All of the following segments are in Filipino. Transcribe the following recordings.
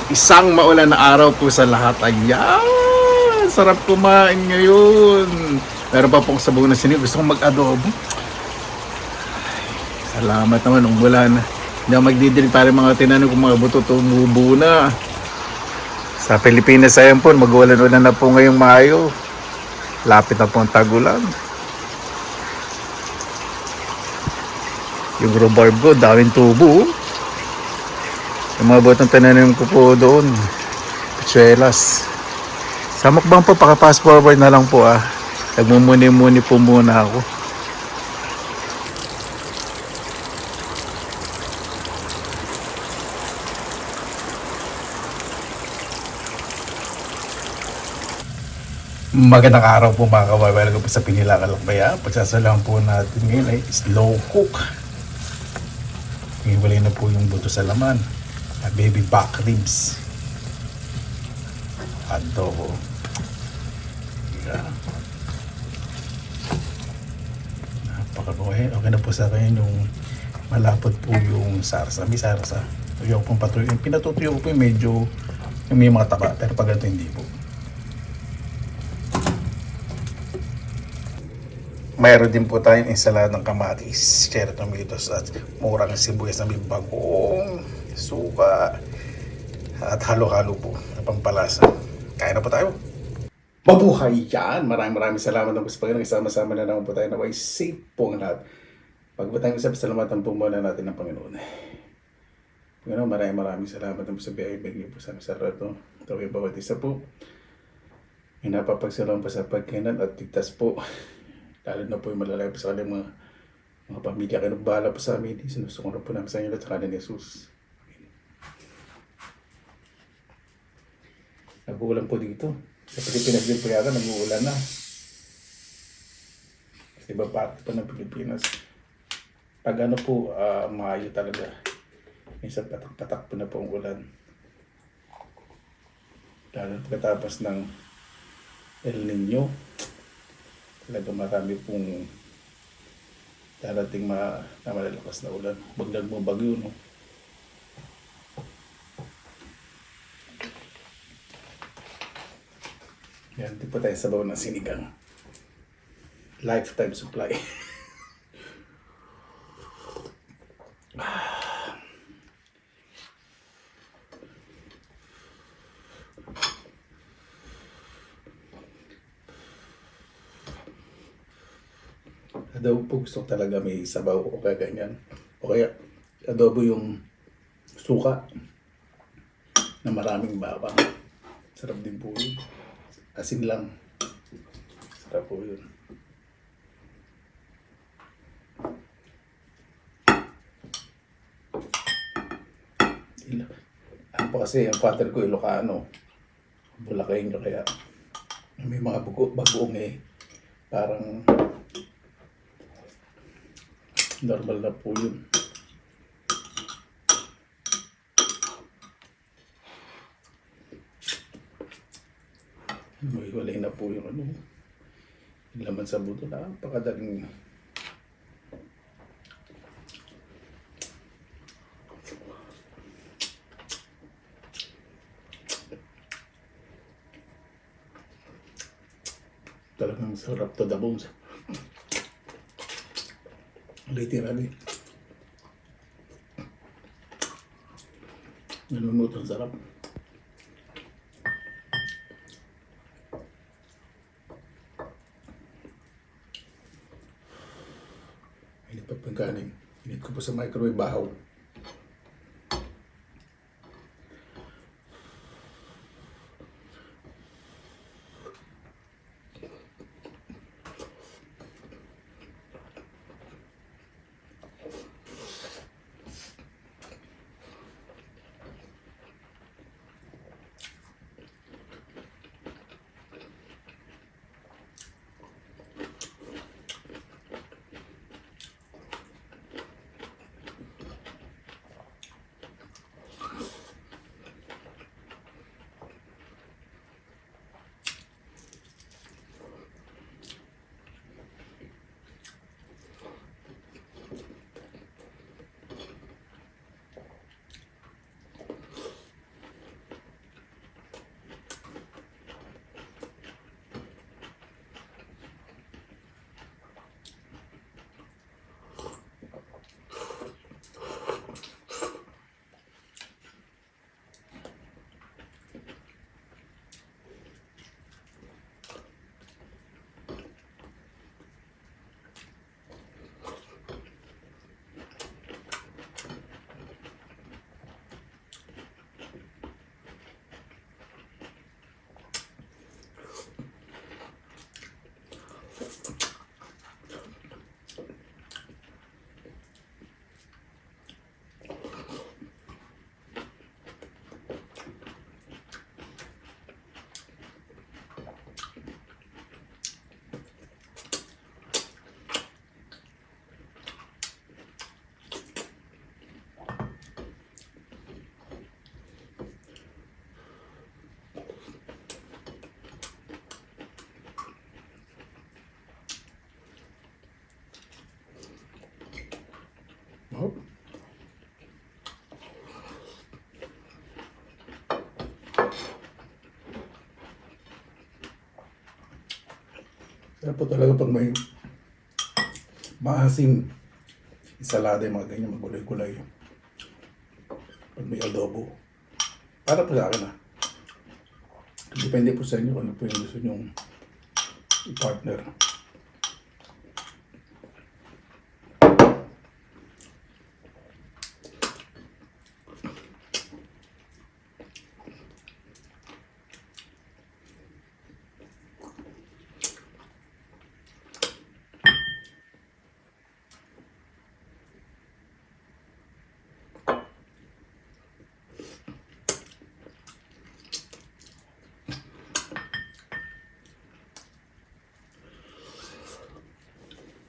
Isang maulan na araw po sa lahat. Ayan! Sarap kumain ngayon. Meron pa pong sabaw na sinigang. Gusto kong mag-adobo. Salamat naman, umulan. Hindi ako magdidilig para mga tinanong kung mga buto tumubo na. Sa Pilipinas ayan po, mag-ulan-ulan na po ngayong Mayo. Lapit na po ang tag-ulan. Yung rhubarb ko, daming tubo. Yung mga butong tinanim ko po doon, pitsuelas. Sa mukbang po, paka-fast forward na lang po ah. Nagmumuni-muni po muna ako. Magandang araw po mga kawaii. Welcome po sa Pinilang Alakbaya. Pagsasalang po natin ngayon ay slow cook. Hiwalay na po yung buto sa laman. Baby back ribs. Adobo. Yeah. Napakabuhay. Okay na po sa akin yung malapot po yung sarsa. May sarsa. Tuyo pong patuyo. Yung pinatutuyo ko po yung medyo yung may mga taba. Pero pag ito hindi po. Mayroon din po tayong ensalada ng kamatis, cherry tomatoes at murang sibuyas na may bagong suka at halo-halo po na pampalasa. Kaya na po tayo. Mabuhay yan! Maraming salamat na po sa Panginoon. Isama-sama na naman po tayo na may safe po ang lahat. Pag po tayong salamatan po muna natin ng Panginoon. Panginoon, maraming salamat na po sa biyaya niyo po sa aming sarado. Ito ay bawat isa po. May napapagsalam po sa pagkinan at tigtas po. Lalo na po yung malalay po sa kanilang mga pamilya. Kaya nagbahala po sa amin. Sinusuko na po namin sa inyo at sa kanin ni Jesus. Nag-uulan po dito. Sa Pilipinas din po yata nag-uulan na. Sa iba parte pa ng Pilipinas. Pag ano po, Mayo talaga. Minsan patak-patak po na po ang ulan. Lalo pagkatapos ng El Nino. Talaga marami pong darating na malalakas na ulan. Bagdag mo bagyo, no? Yan, di pa tayo sabaw ng sinigang. Lifetime supply. Adobo po gusto ko talaga may sabaw o kaya ganyan. O kaya adobo yung suka na maraming bawang. Sarap din po yun. Asin lang. Sarap po yun. Ano pa kasi, ang father ko Ilocano. Bulacaño kaya may mga bagoong eh. Parang normal na po yun. Mahiwalay na po yung yung laman sa buto. Napakadaling talagang sarap to the bones. Literally. Nalumuto ang sarap. Init pa pagkanin. Init ko po sa microwave bahaw. Sarap po talaga pag may maasim ensalada, yung mga ganyan, magulay-gulay. Pag may adobo. Para po sa akin Depende po sa inyo kung ano po yung gusto nyong i-partner.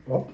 Oh.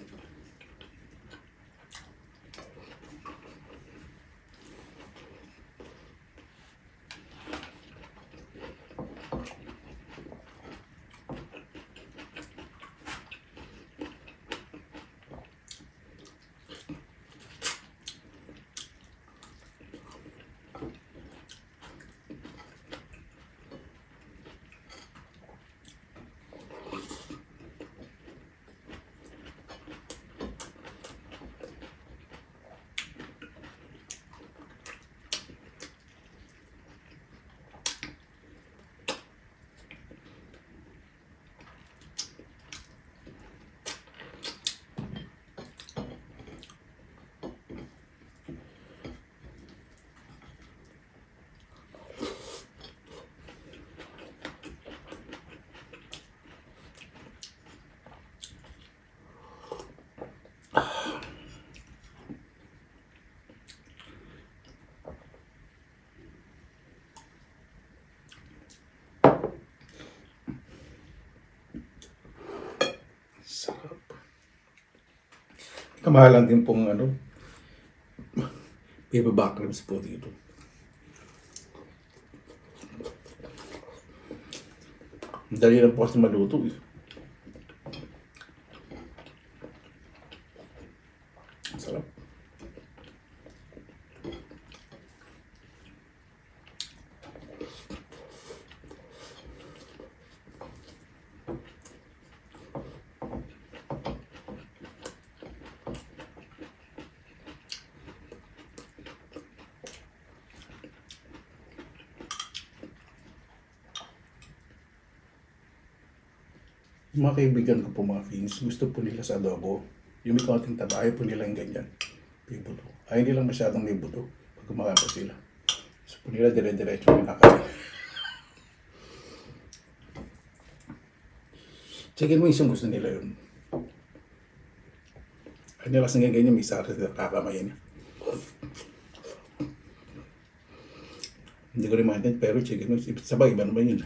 Sarap. Kamahalan din pong paper back ribs po dito. Dali lang po kasi maluto eh. Sarap. Yung mga kaibigan ko po, mga Fins, gusto po nila sa adobo. Yung may konting taba, ayaw po nila yung ganyan. May buto. Ayaw nilang masyadong may buto pag kumakain po sila. Gusto po nila dire-diretso yung nakain. Checkin mo yung gusto nila yun. Ayaw nila kasing ganyan, may sarap na kakamayin. Hindi ko rin maintindihan, pero checkin mo, sabay, iba naman yun.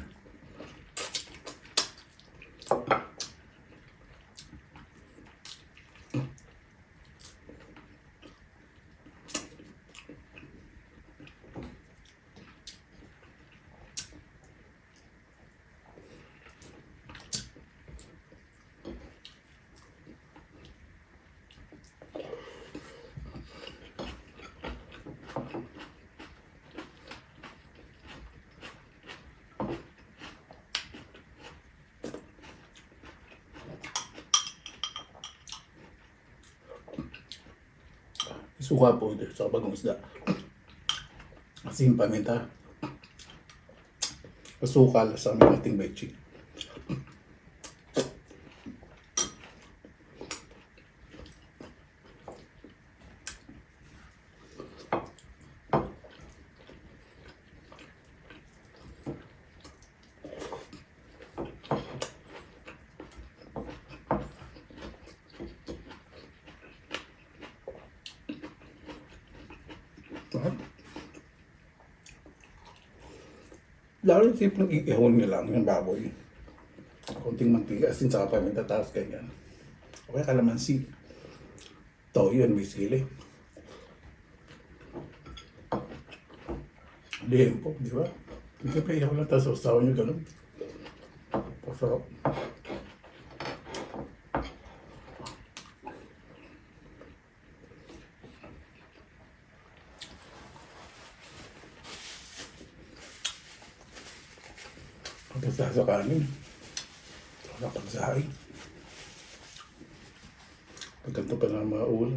Suka po ito sa bagong isda. Asin, paminta. Asukal sa aming ating bechi. Lalo yung simpleng iihon nyo lang yung baboy. Konting mantika, asin sa paminta, tapos ganyan. O kaya kalamansi. Toyo, may sili. Lihem po, di ba? Siyempre, ihaw lang, tapos usawan nyo ganun. Pasarap. Pagkasa sa kanin. Wala pagsahay. Pag ganito pa lang mga ulam.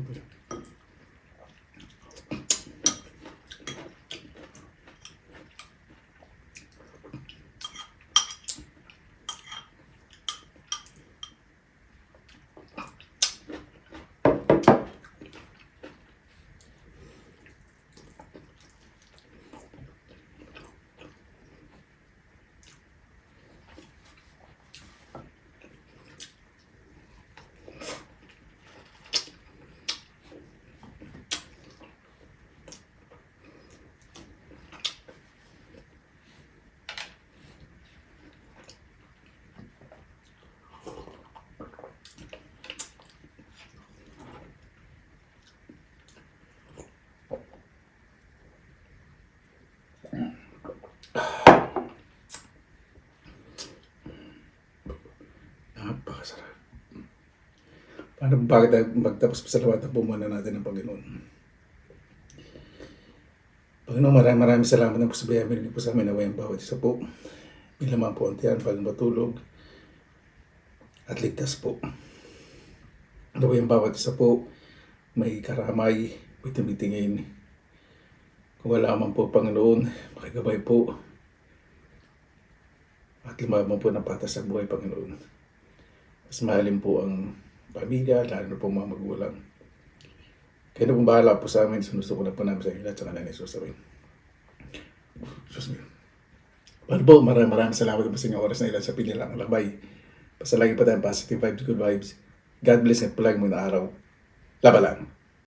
Napakasarap. Bakit magtapos pasalamatan po muna natin ng Panginoon. Panginoon, maraming salamat na po sa biyaya mo po sa amin na ang bawat isa po. Ilaman po ang tiyan pag matulog at ligtas po. Naway ang bawat isa po may karamay, may tumitingin. Kung wala man po Panginoon, makigabay po. At lumaban po ng patas sa buhay Panginoon. Mas mahalin po ang pamilya, lalo na po mga magulang. Kaya na pong bahala po sa amin, sinusto ko na po namin sa inyo at sa kanila Isus amin. Diyos mo. Paano po, maraming salamat po sa inyong oras na ilan sa pinilang labay. Basta lagi pa tayong positive vibes, good vibes. God bless at palagi mo na araw. Laba lang.